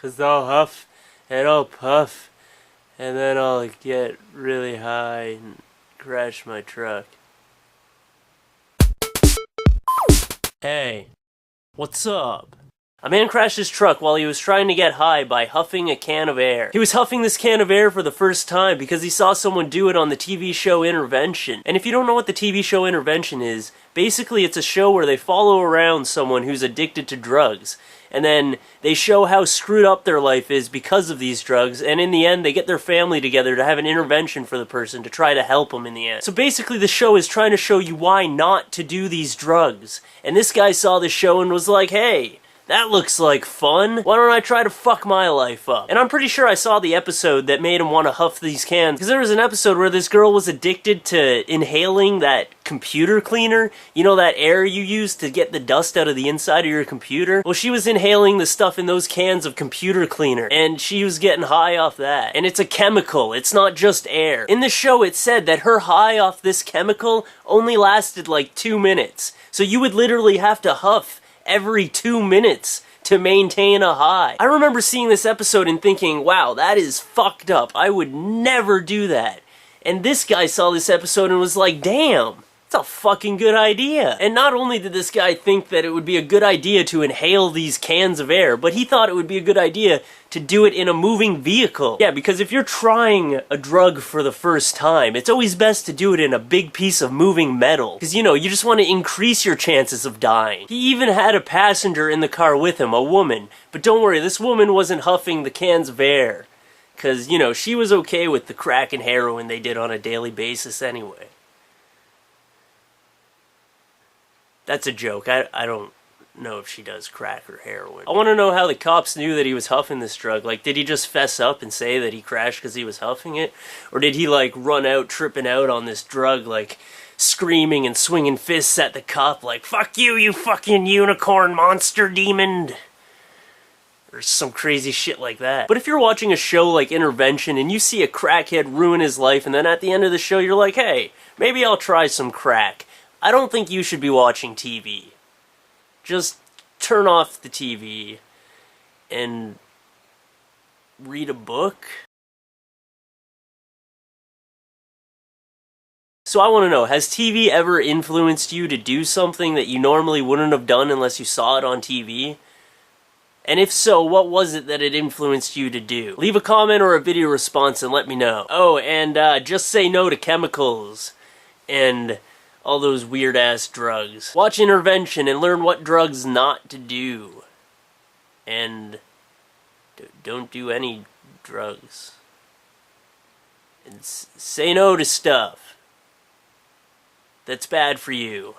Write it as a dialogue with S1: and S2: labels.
S1: 'cause I'll huff and I'll puff, and then I'll get really high and crash my truck. Hey, what's up? A man crashed his truck while he was trying to get high by huffing a can of air. He was huffing this can of air for the first time because he saw someone do it on the TV show Intervention. And if you don't know what the TV show Intervention is, basically it's a show where they follow around someone who's addicted to drugs. And then they show how screwed up their life is because of these drugs, and in the end they get their family together to have an intervention for the person to try to help them in the end. So basically the show is trying to show you why not to do these drugs. And this guy saw the show and was like, hey, that looks like fun. Why don't I try to fuck my life up? And I'm pretty sure I saw the episode that made him want to huff these cans, because there was an episode where this girl was addicted to inhaling that computer cleaner. You know, that air you use to get the dust out of the inside of your computer? Well, she was inhaling the stuff in those cans of computer cleaner, and she was getting high off that. And it's a chemical, it's not just air. In the show it said that her high off this chemical only lasted like 2 minutes. So you would literally have to huff every 2 minutes to maintain a high. I remember seeing this episode and thinking, wow, that is fucked up. I would never do that. And this guy saw this episode and was like, damn, it's a fucking good idea. And not only did this guy think that it would be a good idea to inhale these cans of air, but he thought it would be a good idea to do it in a moving vehicle. Yeah, because if you're trying a drug for the first time, it's always best to do it in a big piece of moving metal. Because, you know, you just want to increase your chances of dying. He even had a passenger in the car with him, a woman. But don't worry, this woman wasn't huffing the cans of air. Because, you know, she was okay with the crack and heroin they did on a daily basis anyway. That's a joke. I don't know if she does crack or heroin. I want to know how the cops knew that he was huffing this drug. Like, did he just fess up and say that he crashed because he was huffing it? Or did he, like, run out tripping out on this drug, like, screaming and swinging fists at the cop, like, fuck you, you fucking unicorn monster demon? Or some crazy shit like that. But if you're watching a show like Intervention and you see a crackhead ruin his life, and then at the end of the show you're like, hey, maybe I'll try some crack, I don't think you should be watching TV. Just turn off the TV and read a book. So I want to know, has TV ever influenced you to do something that you normally wouldn't have done unless you saw it on TV? And if so, what was it that it influenced you to do? Leave a comment or a video response and let me know. Oh, and just say no to chemicals and all those weird-ass drugs. Watch Intervention and learn what drugs not to do. And don't do any drugs. And say no to stuff that's bad for you.